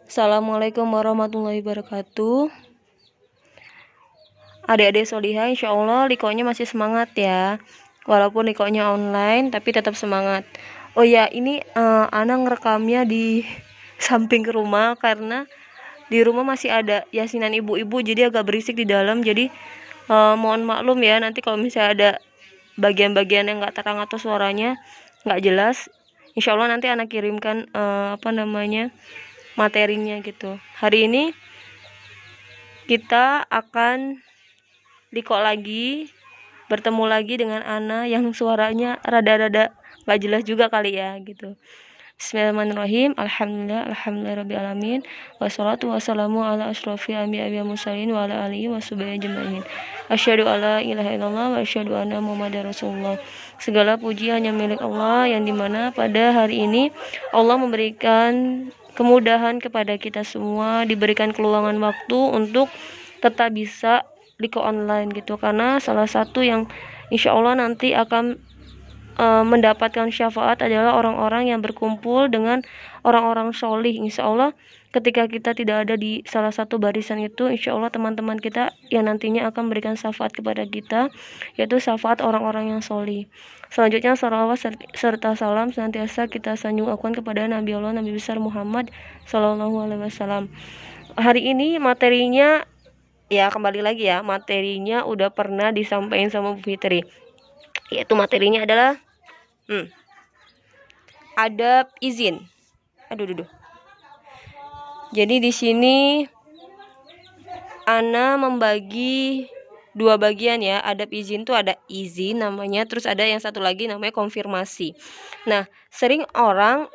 Assalamualaikum warahmatullahi wabarakatuh. Adik-adik solihah, insya Allah likonya masih semangat ya. Walaupun likonya online, tapi tetap semangat. Oh ya, ini Ana ngerekamnya di samping rumah karena di rumah masih ada yasinan ibu-ibu, jadi agak berisik di dalam. Jadi mohon maklum ya, nanti kalau misalnya ada bagian-bagian yang nggak terang atau suaranya nggak jelas, insya Allah nanti Ana kirimkan materinya gitu. Hari ini kita akan liko lagi, bertemu lagi dengan Ana yang suaranya rada-rada gak jelas juga kali ya gitu. Bismillahirrahmanirrahim. Alhamdulillahirabbil wassalatu wassalamu ala asyrofil anbiya'i wal mursalin wa ala alihi washabihi ajmain. Asyhadu alla ilaha illallah wa asyhadu anna muhammadar rasulullah. Segala puji hanya milik Allah, yang dimana pada hari ini Allah memberikan kemudahan kepada kita semua, diberikan keluangan waktu untuk tetap bisa liko online gitu, karena salah satu yang insya Allah nanti akan mendapatkan syafaat adalah orang-orang yang berkumpul dengan orang-orang solih. Insya Allah ketika kita tidak ada di salah satu barisan itu, insya Allah teman-teman kita yang nantinya akan memberikan syafaat kepada kita, yaitu syafaat orang-orang yang solih. Selanjutnya salawat serta salam senantiasa kita sanjungkan kepada Nabi Allah, Nabi besar Muhammad Sallallahu Alaihi Wasallam. Hari ini materinya ya kembali lagi ya, materinya udah pernah disampaikan sama Bu Fitri, yaitu materinya adalah adab izin. Jadi di sini Ana membagi dua bagian ya. Adab izin tuh ada izin namanya, terus ada yang satu lagi namanya konfirmasi. Nah, sering orang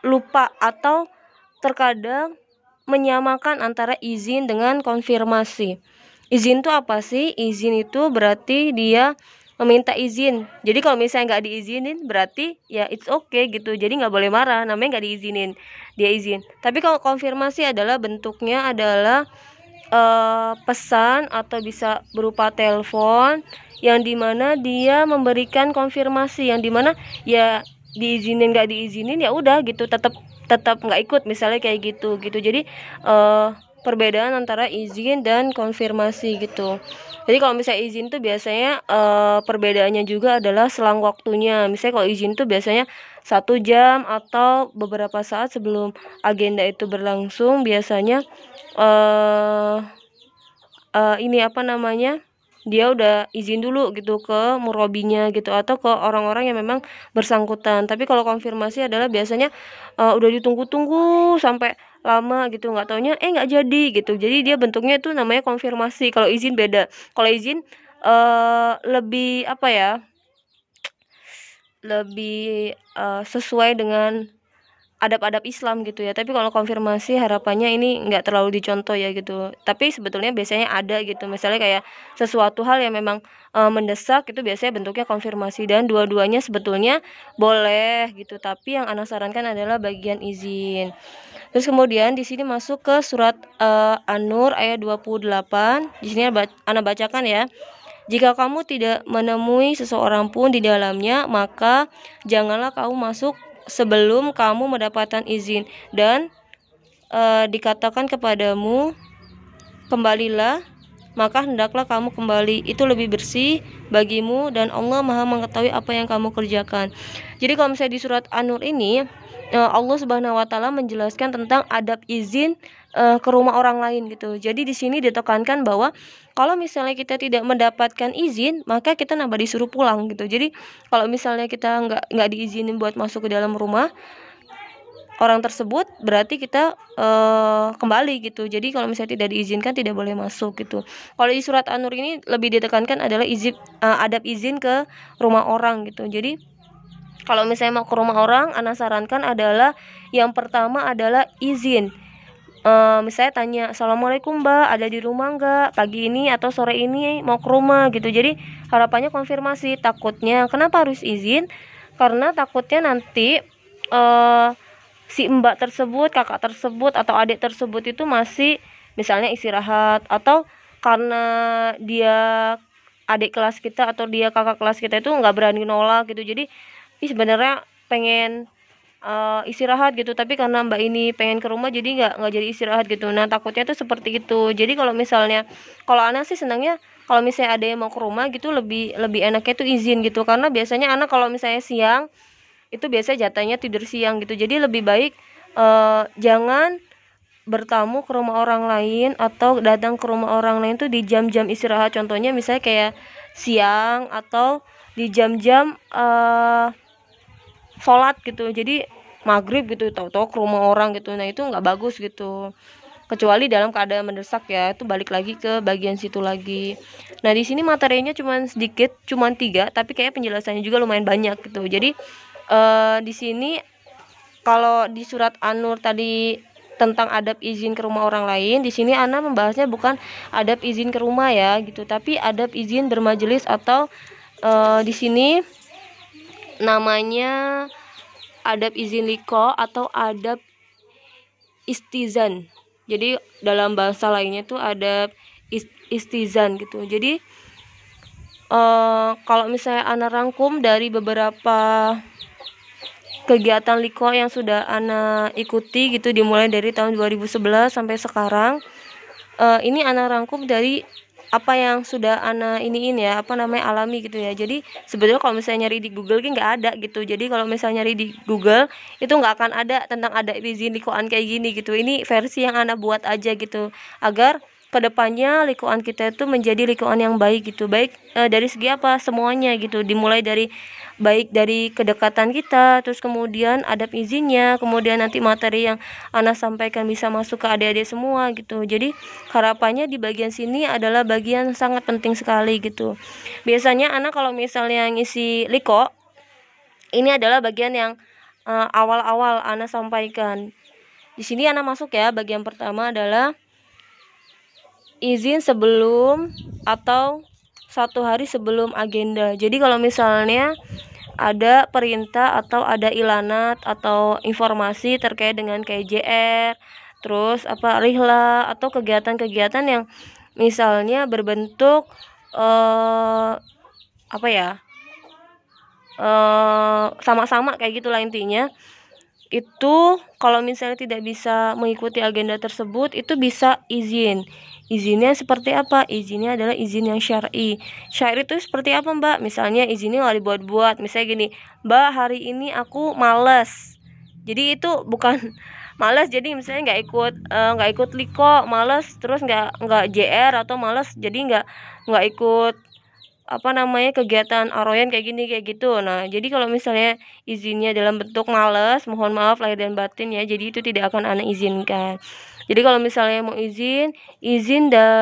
lupa atau terkadang menyamakan antara izin dengan konfirmasi. Izin itu apa sih? Izin itu berarti dia meminta izin. Jadi kalau misalnya nggak diizinin berarti ya it's okay gitu. Jadi nggak boleh marah, namanya nggak diizinin, dia izin. Tapi kalau konfirmasi adalah bentuknya adalah pesan atau bisa berupa telepon, yang dimana dia memberikan konfirmasi, yang dimana ya diizinin nggak diizinin ya udah gitu, tetap nggak ikut, misalnya kayak gitu. Jadi perbedaan antara izin dan konfirmasi gitu. Jadi kalau misalnya izin tuh biasanya perbedaannya juga adalah selang waktunya. Misalnya kalau izin tuh biasanya 1 jam atau beberapa saat sebelum agenda itu berlangsung, biasanya dia udah izin dulu gitu ke murabinya gitu, atau ke orang-orang yang memang bersangkutan. Tapi kalau konfirmasi adalah biasanya udah ditunggu-tunggu sampai lama gitu, nggak taunya nggak jadi gitu. Jadi dia bentuknya itu namanya konfirmasi. Kalau izin beda. Kalau izin lebih lebih sesuai dengan adab-adab Islam gitu ya. Tapi kalau konfirmasi harapannya ini nggak terlalu dicontoh ya gitu. Tapi sebetulnya biasanya ada gitu. Misalnya kayak sesuatu hal yang memang mendesak, itu biasanya bentuknya konfirmasi, dan dua-duanya sebetulnya boleh gitu. Tapi yang Ana sarankan adalah bagian izin. Terus kemudian di sini masuk ke surat An-Nur ayat 28. Di sini Ana bacakan ya. Jika kamu tidak menemui seseorang pun di dalamnya, maka janganlah kamu masuk sebelum kamu mendapatkan izin, dan dikatakan kepadamu, kembalilah, maka hendaklah kamu kembali, itu lebih bersih bagimu, dan Allah Maha mengetahui apa yang kamu kerjakan. Jadi kalau misalnya di surat An-Nur ini Allah Subhanahu wa taala menjelaskan tentang adab izin ke rumah orang lain gitu. Jadi di sini ditekankan bahwa kalau misalnya kita tidak mendapatkan izin, maka kita nambah disuruh pulang gitu. Jadi kalau misalnya kita nggak diizinin buat masuk ke dalam rumah orang tersebut, berarti kita kembali gitu. Jadi kalau misalnya tidak diizinkan, tidak boleh masuk gitu. Kalau di surat An-Nur ini lebih ditekankan adalah adab izin ke rumah orang gitu. Jadi kalau misalnya mau ke rumah orang, Ana sarankan adalah yang pertama adalah izin. Misalnya tanya, Assalamualaikum Mbak, ada di rumah nggak? Pagi ini atau sore ini mau ke rumah gitu. Jadi harapannya konfirmasi. Takutnya, kenapa harus izin? Karena takutnya nanti si mbak tersebut, kakak tersebut, atau adik tersebut itu masih misalnya istirahat, atau karena dia adik kelas kita atau dia kakak kelas kita itu nggak berani nolak gitu. Jadi sebenarnya pengen istirahat gitu, tapi karena Mbak ini pengen ke rumah jadi nggak jadi istirahat gitu. Nah, takutnya tuh seperti itu. Jadi kalau misalnya kalau anak sih senangnya kalau misalnya ada yang mau ke rumah gitu lebih enaknya tuh izin gitu. Karena biasanya anak kalau misalnya siang itu biasanya jatahnya tidur siang gitu. Jadi lebih baik jangan bertamu ke rumah orang lain atau datang ke rumah orang lain tuh di jam-jam istirahat. Contohnya misalnya kayak siang atau di jam-jam sholat gitu. Jadi maghrib gitu tahu-tahu ke rumah orang gitu. Nah, itu nggak bagus gitu. Kecuali dalam keadaan mendesak ya, itu balik lagi ke bagian situ lagi. Nah, di sini materinya cuman sedikit, cuman 3, tapi kayak penjelasannya juga lumayan banyak gitu. Jadi di sini kalau di surat An-Nur tadi tentang adab izin ke rumah orang lain, di sini Ana membahasnya bukan adab izin ke rumah ya gitu, tapi adab izin bermajelis atau di sini namanya adab izin liko atau adab istizan. Jadi dalam bahasa lainnya tuh adab istizan gitu. Jadi kalau misalnya Ana rangkum dari beberapa kegiatan liko yang sudah Ana ikuti gitu dimulai dari tahun 2011 sampai sekarang, ini Ana rangkum dari apa yang sudah Ana iniin ya, alami gitu ya. Jadi sebetulnya kalau misalnya nyari di Google nggak ada gitu. Jadi kalau misalnya nyari di Google itu nggak akan ada tentang ada izin likoan kayak gini gitu. Ini versi yang Ana buat aja gitu agar kedepannya likoan kita itu menjadi likoan yang baik gitu. Baik dari segi apa semuanya gitu, dimulai dari baik dari kedekatan kita, terus kemudian adab izinnya, kemudian nanti materi yang Ana sampaikan bisa masuk ke adik-adik semua gitu. Jadi harapannya di bagian sini adalah bagian sangat penting sekali gitu. Biasanya Ana kalau misalnya ngisi liko, ini adalah bagian yang awal-awal Ana sampaikan. Di sini Ana masuk ya, bagian pertama adalah izin sebelum atau 1 hari sebelum agenda. Jadi kalau misalnya ada perintah atau ada ilanat atau informasi terkait dengan KJR, terus rihla atau kegiatan-kegiatan yang misalnya berbentuk sama-sama kayak gitulah intinya. Itu kalau misalnya tidak bisa mengikuti agenda tersebut itu bisa izin. Izinnya seperti apa? Izinnya adalah izin yang syar'i. Syar'i itu seperti apa, Mbak? Misalnya izinnya nggak dibuat-buat. Misalnya gini, Mbak hari ini aku males. Jadi itu bukan males. Jadi misalnya nggak ikut liko, males, terus nggak JR atau males. Jadi nggak ikut kegiatan aroyan kayak gini kayak gitu. Nah, jadi kalau misalnya izinnya dalam bentuk males, mohon maaf lahir dan batin ya. Jadi itu tidak akan Ana izinkan. Jadi kalau misalnya mau izin